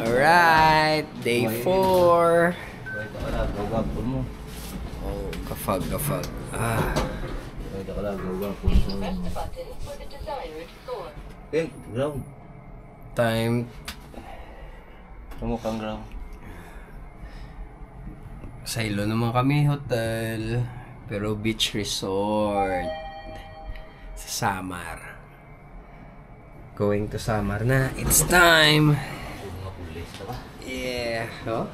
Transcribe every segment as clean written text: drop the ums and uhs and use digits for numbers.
Alright, day 4. Oh, kafag. Time. Tumukang ground. Sa Ilo naman kami hotel. Pero beach resort. Sa Samar. Going to Samar na. It's time. Yeah. Oh?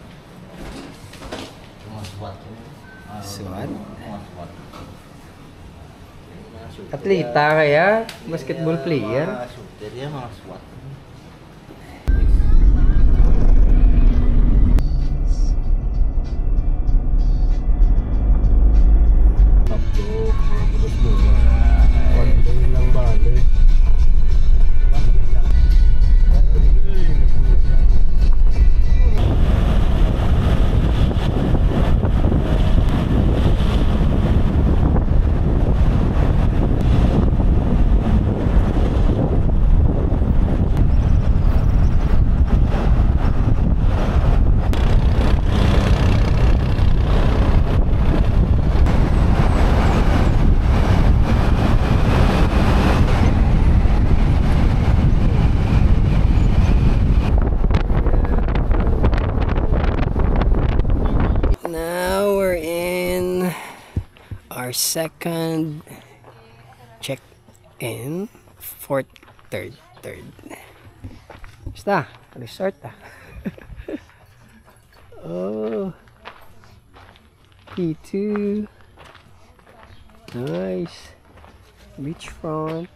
SWAT? Atleta kaya? Basketball player? Mga SWAT. Our second check-in, third. Basta, resort Oh, P2, nice, beachfront.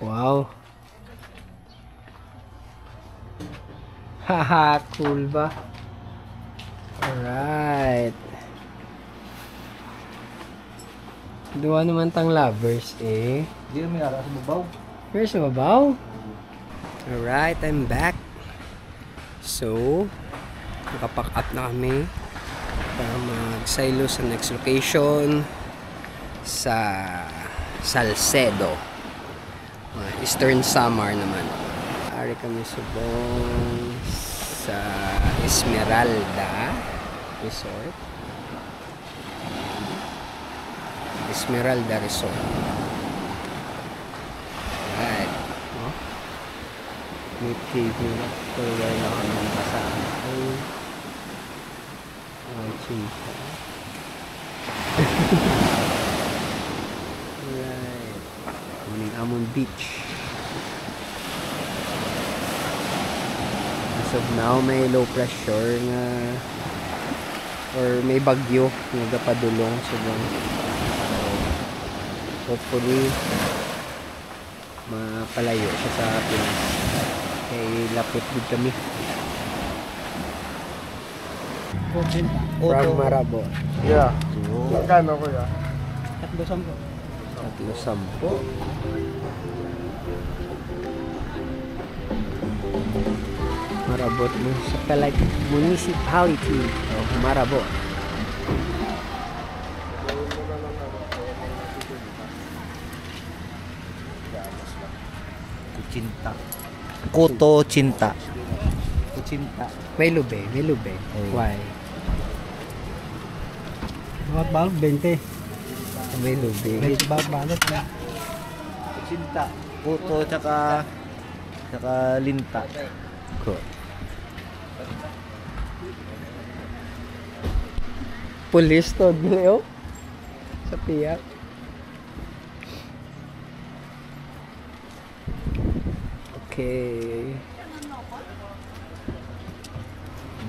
Wow. Haha, cool ba? Alright. Dua naman tang lovers eh. Hindi naman yara sa babaw. Where's sa babaw? Alright, I'm back. So, nakapack up na kami para mag-silo sa next location sa Salcedo. Eastern Samar naman. Ari kami subong sa Esmeralda Resort. Esmeralda Resort. Alright. Oh. May TV na. Tuloy na kami ng basahan. Ay, chika. Alright. Amon Beach. As of now, may low pressure na or may bagyo na nagapadulong so hopefully mapalayo siya sa Pinas kay lapit din kami from Marabon. Yeah. Magkano kuya? 310. Marabot Municipality of Marabon. Koto Cinta. May lube. Why? Bakit balot 20? May lube. Bakit balot na? Cinta. Koto tsaka linta. Cool. Pulis to Leo sa piyak. Okay.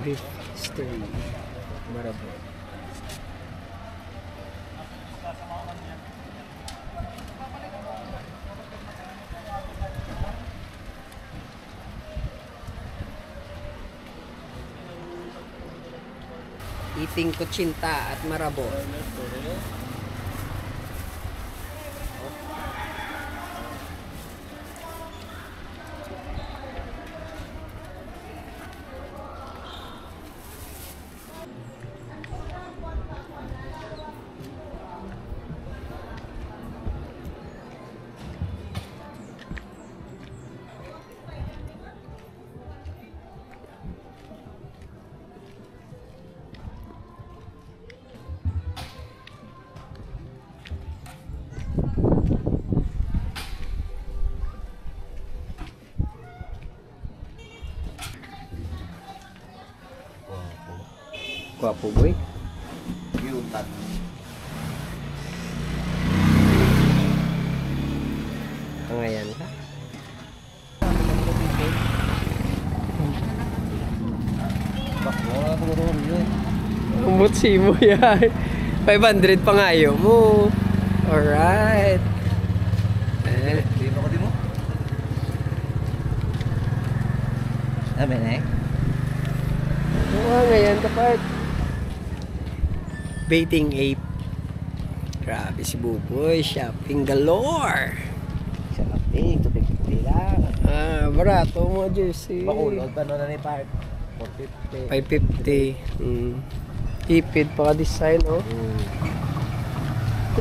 Brief history. Marabon. Eating Kuchinta at Marabon. Gwapo boy. Yutan. Ngayon ka. Baklo ako ron yun. Umutsi mo yan. 500 pangayo mo. Alright. Di mo ko di mo? Amin eh. Ngayon kapag baiting ape. Grabe si Buboy. Shopping galore. Shopping, tupik-tupik lang. Barato mo jersey. Bakulog, ano na ni Park? 450. 550. Ipid pa ka-design, oh.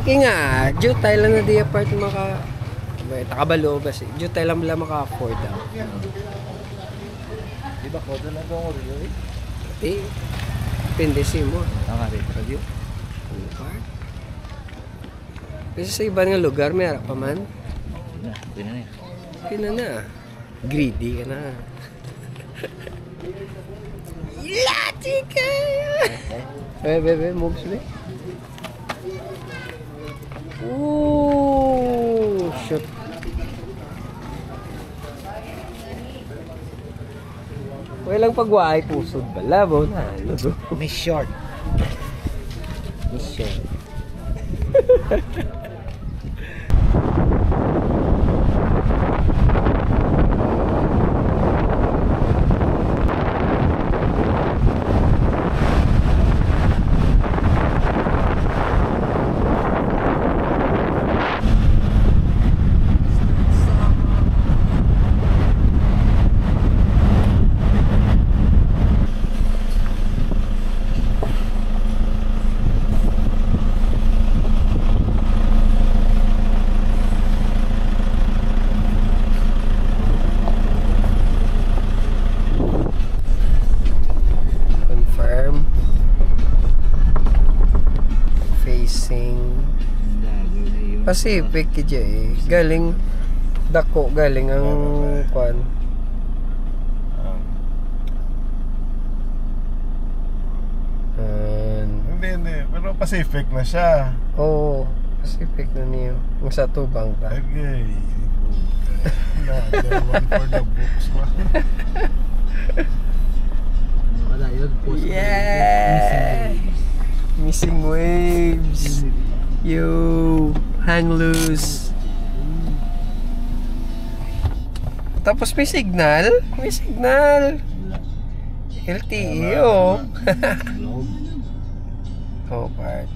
Okay nga, jutay lang na di apart maka... Takabalo ba si? Jutay lang maka-afford daw. Di ba ko doon ako oryo eh? Eh, pindesin mo. Ang rate review. Kasi sa ibang nga lugar, may harap pa man. Pina na eh. Pina na. Greedy ka na. Lati ka! Bebe, moves me. Ooh, shoot. Walang pagwaay pusod bala, bo na. Miss Short. Miss Short. Confirm. Facing Pacific kaya eh. Galing dako, galing ang kwan. Hindi. Pero Pacific na siya. Oo, Pacific na niyo. Kung sa tubang ka. Okay. Another one for the books. Wala yun. Yeah! Missing waves. Yo, hang loose. Tapos may signal. May signal. LTE, oh. Oh, part.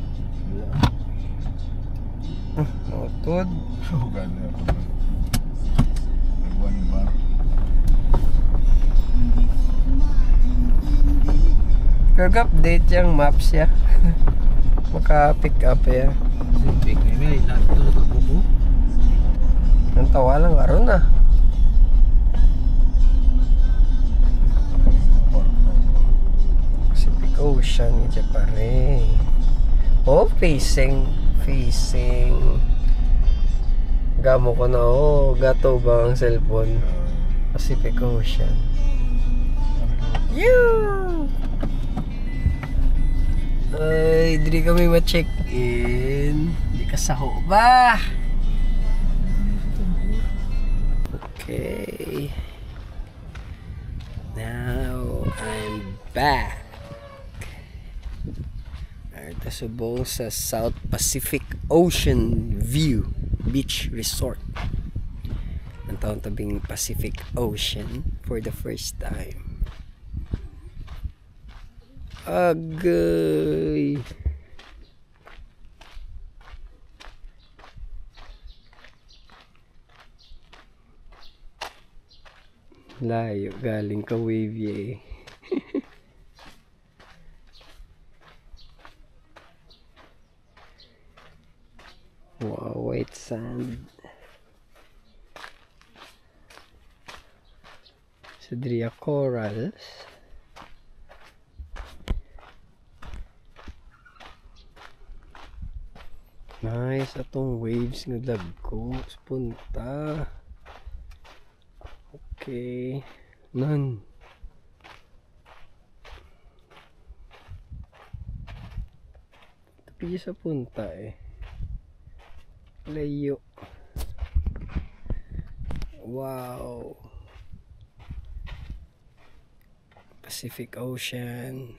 Notod. Oh, gano'n ako. One bar. Nag-update yung maps ya. Maka-pick up ya. Pacific na may lahat ito sa buko. Ang tawa lang karon na. Pacific Ocean, ito pa rin. Oh, facing. Gamo ko na, oh. Gato ba ang cellphone? Pacific Ocean. Yoo! Ay, di kami ma-check-in. Di ka saho ba? Okay. Now, I'm back. Ito subong sa South Pacific Ocean View Beach Resort. Ang taon tabing Pacific Ocean for the first time. Agay. Layo galing ka wave eh. Wow, white sand. Sadria corals. Nice atong waves nga dagko punta. Okay. None. Pili sa punta eh. Layo. Wow. Pacific Ocean.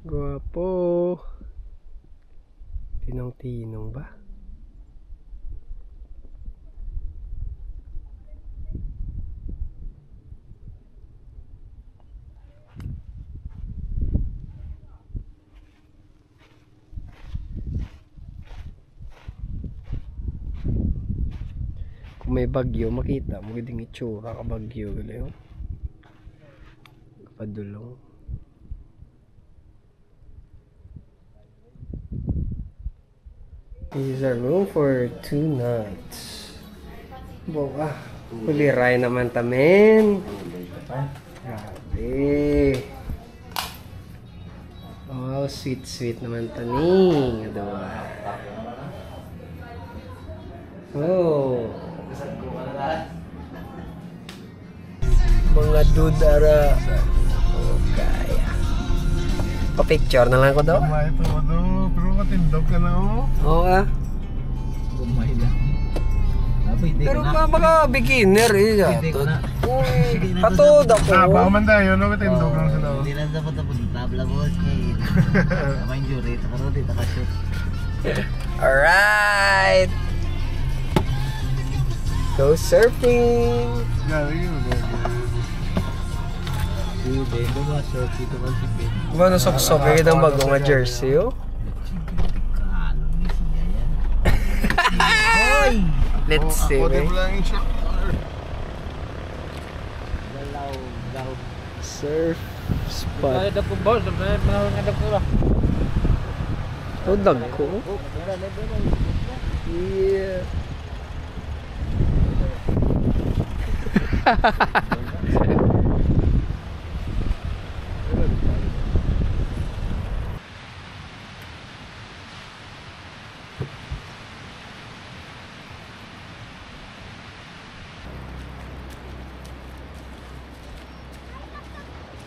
Guwapo. Tinong-tinong ba? Kung may bagyo, makita mo gandang itsura ka bagyo gali. Kapadulong. This is our room for 2 nights. Boka. Kuliray naman tamen. Grabe. Oh, sweet naman tani. Adoba. Oh. Mga dudara. Oh, kaya. Pa-picture na lang ko daw. Tama ito, ano? Pero matindog ka na, oh. Oo ah. Gumay lang. Pwede Pero ko na. baka beginner eh. Pwede ko na. Uy, katod Taba ako. man tayo, no? Matindog lang sila, oh. Hindi lang dapat tabla boss. Kamay injury. Takaro di takashoot. Alright. Go surfing. Gari yun, Pwede ko ba surf dito ba si Ben? Ba nasok-sok kayo ng bagong nga jersey oh? Kahalong ni siya yan. Let's see. Ako din lang yung shot. Galaw. Surf spot. Ada ko boss, manahon nga dako ra. Oh, dag ko. Yeah.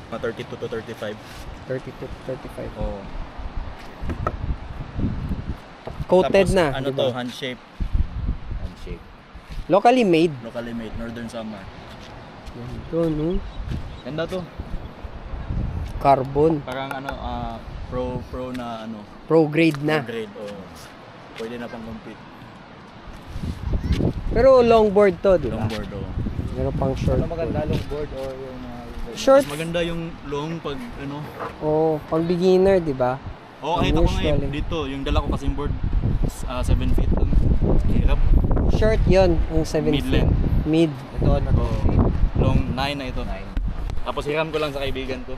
Mga 32 to 35. 32 to 35. Oo. Coated Tapos, na. ano diba? to, hand shape, Handshake. Locally made. locally made, Northern Summer. Ito, no? Ganda to. Carbon. Parang ano, pro na ano, Pro grade na. grade o pwede na pang compete. Pero longboard to, di ba? Longboard o. Meron pang short. Ano maganda longboard or yung Short. Mas maganda yung long pag ano. Oh, pang beginner, di ba? Oo, kahit ako ngayon Usually. dito, yung dala ko kasing board 7 feet. Hirap. Short yon ang 7 Mid feet. length. Mid. ito ano to? Long 9 na ito. 9. Tapos hiram ko lang sa kaibigan ko.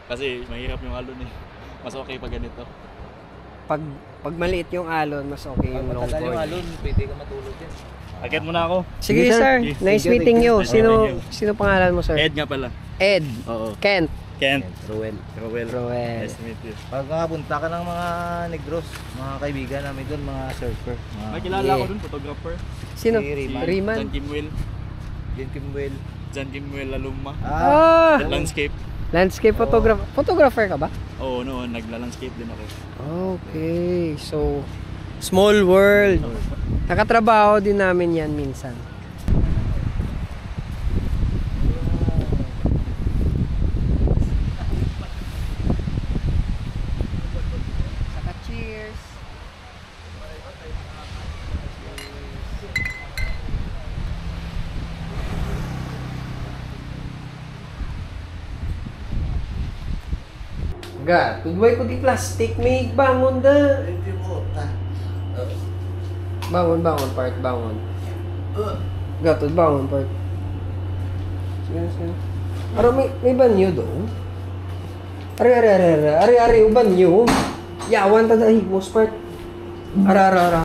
Kasi mahirap yung alon eh. Mas okay pag ganito. Pag maliit yung alon, mas okay yung Pag matagal yung longboard. alon, pwede ka matulog yan. Agad muna ako. Sige, Sige, sir. sir. Sige. Nice Thank you, meeting thank you. you. Nice meeting you. Sino pangalan mo, sir? Ed nga pala. Ed. Oo. Kent. Kent. Ruel. Rowell. Roel. Nice to meet you. Pag punta ka ng mga Negros, mga kaibigan namin doon, mga surfer. Mga May kilala Yeah. ko dun, photographer. Sino? Si Riman. Riman. John Kimwell. Jim Kimwell. John Kimwell Laluma. Ah! Landscape. Landscape photographer. Photographer ka ba? Oo, noon nagla-landscape din ako. Okay. So, small world. Nakatrabaho din namin yan minsan. Saka cheers. Ga, tudway ko di plastic, may bangon da. Bangon, part, bangon. Ga, tud bangon, part. Sige. Aro, may banyo doon? Ari, uban nyo. Yawan ta dahil mo, part. Ara.